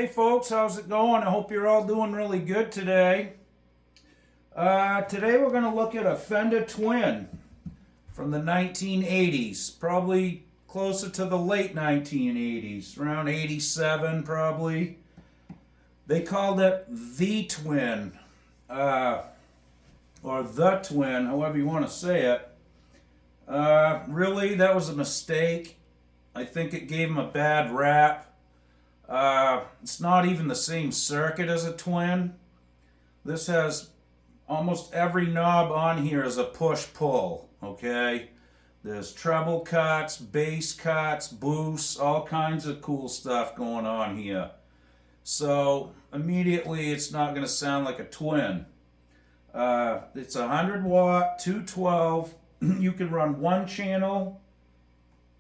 folks, how's it going? I hope you're all doing really good today. Today we're going to look at a Fender Twin from the 1980s, probably closer to the late 1980s, around 87 probably. They called it the Twin, or the Twin, however you want to say it. Really, that was a mistake. I think it gave them a bad rap. It's not even the same circuit as a Twin. This has almost every knob on here is a push-pull, okay? There's treble cuts, bass cuts, boosts, all kinds of cool stuff going on here. So immediately it's not going to sound like a Twin. It's 100 watt, 212. You can run one channel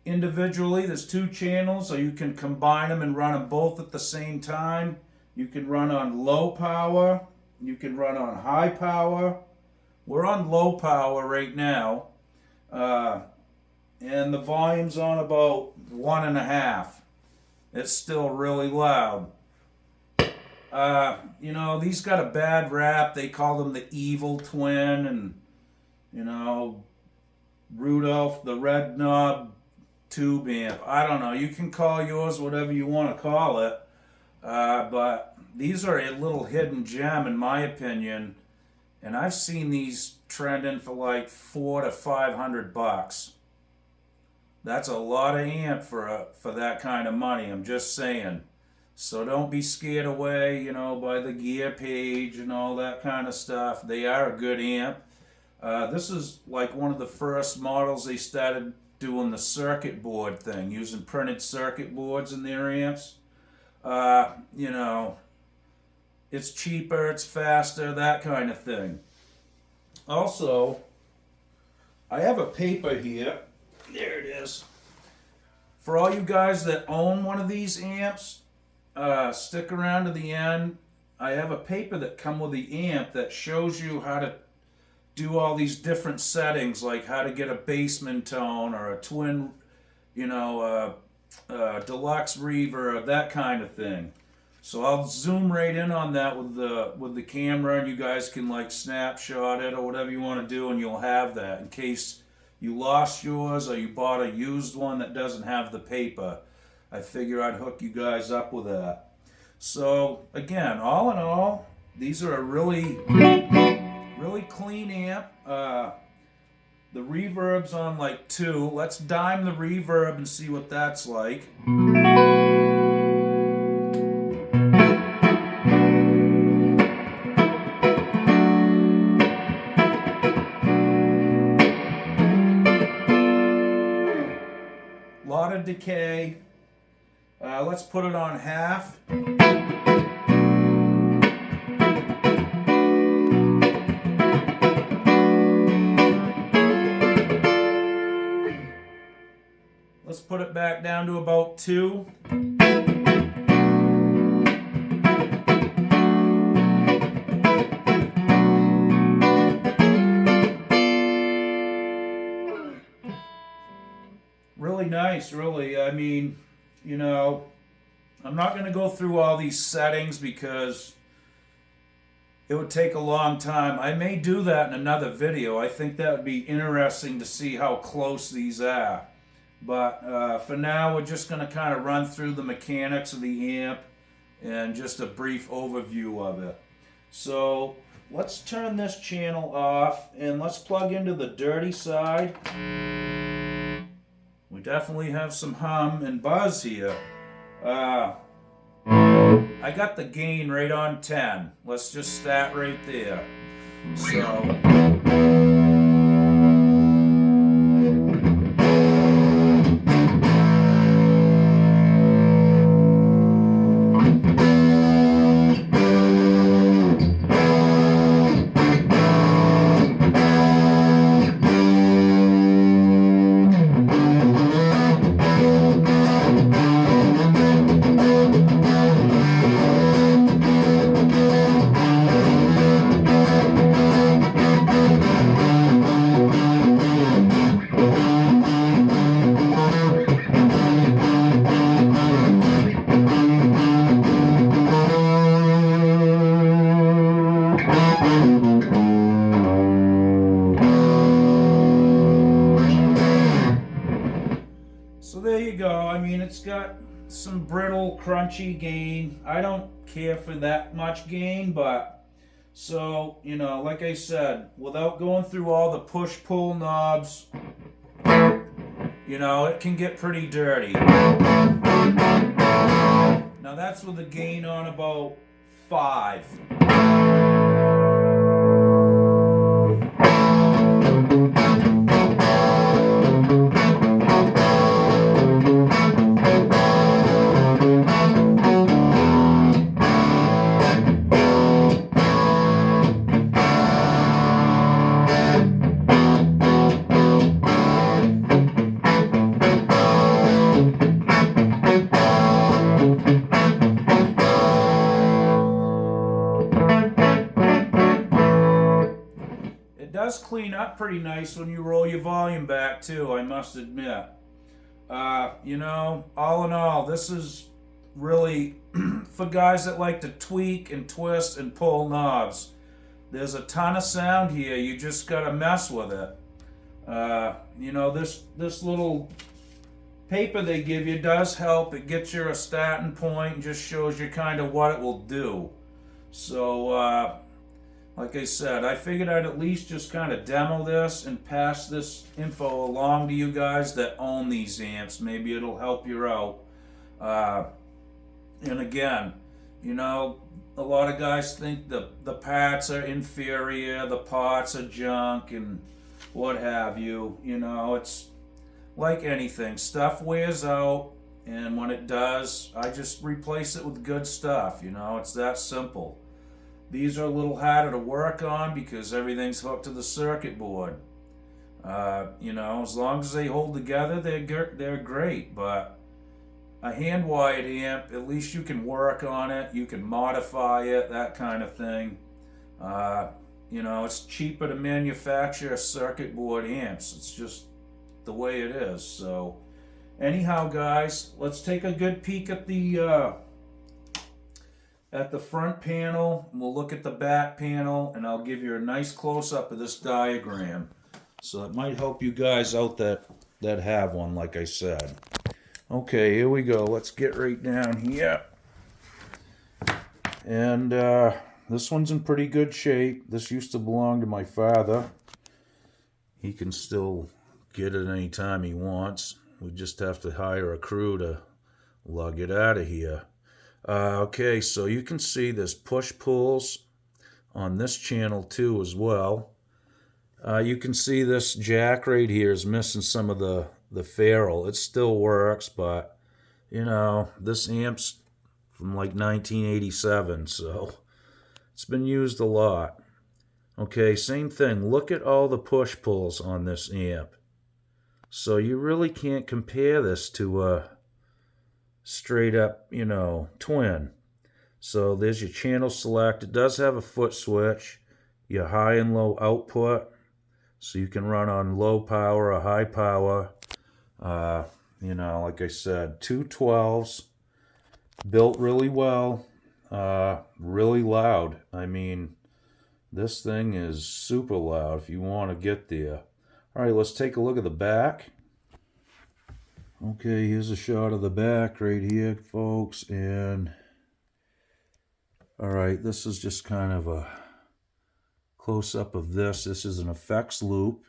individually. There's two channels, so you can combine them and run them both at the same time. You can run on low power. You can run on high power. We're on low power right now. And the volume's on about 1.5. It's still really loud. You know, these got a bad rap. They call them the evil Twin, and, you know, Rudolph the Red Knob tube amp. I don't know. You can call yours whatever you want to call it. But these are a little hidden gem in my opinion. And I've seen these trending for like $400 to $500. That's a lot of amp for that kind of money. I'm just saying. So don't be scared away, you know, by the gear page and all that kind of stuff. They are a good amp. This is like one of the first models they started doing the circuit board thing, using printed circuit boards in their amps. You know, it's cheaper, it's faster, that kind of thing. Also, I have a paper here. There it is. For all you guys that own one of these amps, stick around to the end. I have a paper that comes with the amp that shows you how to do all these different settings, like how to get a bassman tone or a twin, you know, deluxe reverb, that kind of thing. So I'll zoom right in on that with the camera, and you guys can like snapshot it or whatever you want to do, and you'll have that in case you lost yours or you bought a used one that doesn't have the paper. I figure I'd hook you guys up with that. So again, all in all, these are a really clean amp. The reverb's on like 2. Let's dime the reverb and see what that's like. Lot of decay. Let's put it on half. Let's put it back down to about 2. Really nice, really. I mean, you know, I'm not going to go through all these settings because it would take a long time. I may do that in another video. I think that would be interesting to see how close these are. But for now, we're just going to kind of run through the mechanics of the amp and just a brief overview of it. So let's turn this channel off and let's plug into the dirty side. We definitely have some hum and buzz here. I got the gain right on 10. Let's just start right there. So So there you go. I mean, it's got some brittle, crunchy gain. I don't care for that much gain, but so, you know, like I said, without going through all the push-pull knobs, you know, it can get pretty dirty. Now that's with a gain on about 5. It does clean up pretty nice when you roll your volume back too, I must admit. You know, all in all, this is really for guys that like to tweak and twist and pull knobs. There's a ton of sound here. You just gotta mess with it. You know, this little paper they give you does help. It gets you a starting point and just shows you kind of what it will do. So, like I said, I figured I'd at least just kind of demo this and pass this info along to you guys that own these amps. Maybe it'll help you out. And again, you know, a lot of guys think the parts are inferior, the parts are junk, and what have you. You know, it's like anything. Stuff wears out, and when it does, I just replace it with good stuff. You know, it's that simple. These are a little harder to work on because everything's hooked to the circuit board. You know, as long as they hold together, they're great. But a hand-wired amp, at least you can work on it, you can modify it, that kind of thing. You know, it's cheaper to manufacture circuit board amps. It's just the way it is. So, anyhow, guys, let's take a good peek at the front panel. We'll look at the back panel, and I'll give you a nice close-up of this diagram. So it might help you guys out that have one, like I said. Okay, here we go. Let's get right down here. And this one's in pretty good shape. This used to belong to my father. He can still get it anytime he wants. We just have to hire a crew to lug it out of here. Okay, so you can see there's push-pulls on this channel too as well. You can see this jack right here is missing some of the ferrule. It still works, but you know, this amp's from like 1987, so it's been used a lot. Okay, same thing. Look at all the push-pulls on this amp. So you really can't compare this to a straight up, you know, twin. So there's your channel select. It does have a foot switch, your high and low output, so you can run on low power or high power. You know, like I said, 212s, built really well, really loud. I mean, this thing is super loud if you want to get there. All right, let's take a look at the back. Okay, here's a shot of the back right here, folks, and all right, this is just kind of a close-up of this. This is an effects loop,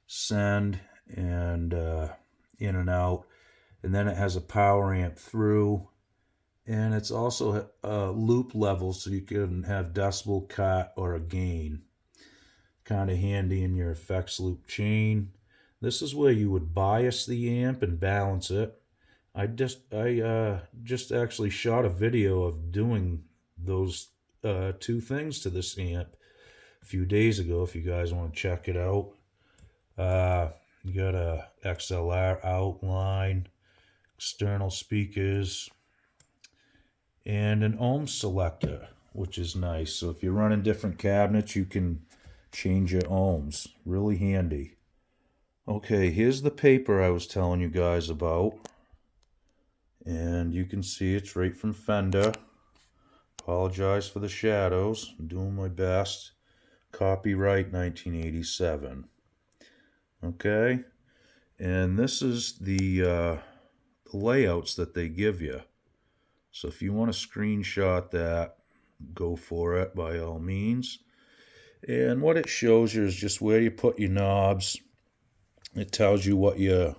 send, and in and out, and then it has a power amp through, and it's also a loop level, so you can have decibel, cut, or a gain. Kind of handy in your effects loop chain. This is where you would bias the amp and balance it. I just actually shot a video of doing those two things to this amp a few days ago. If you guys want to check it out, you got a XLR outline, external speakers, and an ohm selector, which is nice. So if you're running different cabinets, you can change your ohms. Really handy. Okay, here's the paper I was telling you guys about. And you can see it's right from Fender. Apologize for the shadows. I'm doing my best. Copyright 1987. Okay? And this is the layouts that they give you. So if you want to screenshot that, go for it by all means. And what it shows you is just where you put your knobs. It tells you what your,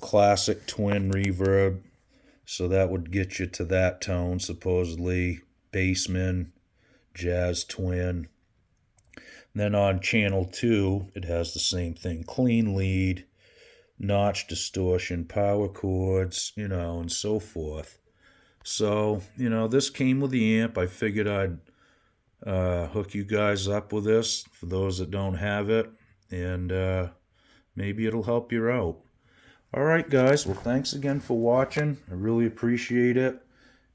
classic twin reverb. So that would get you to that tone, supposedly. Bassman, jazz twin. Then on channel 2, it has the same thing. Clean lead, notch distortion, power chords, and so forth. So, this came with the amp. I figured I'd hook you guys up with this for those that don't have it. And maybe it'll help you out. All right, guys. Well, thanks again for watching. I really appreciate it.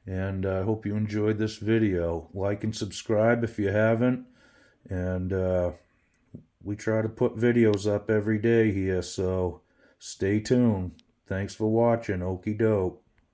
And I hope you enjoyed this video. Like and subscribe if you haven't. And we try to put videos up every day here, so stay tuned. Thanks for watching. Okie doke.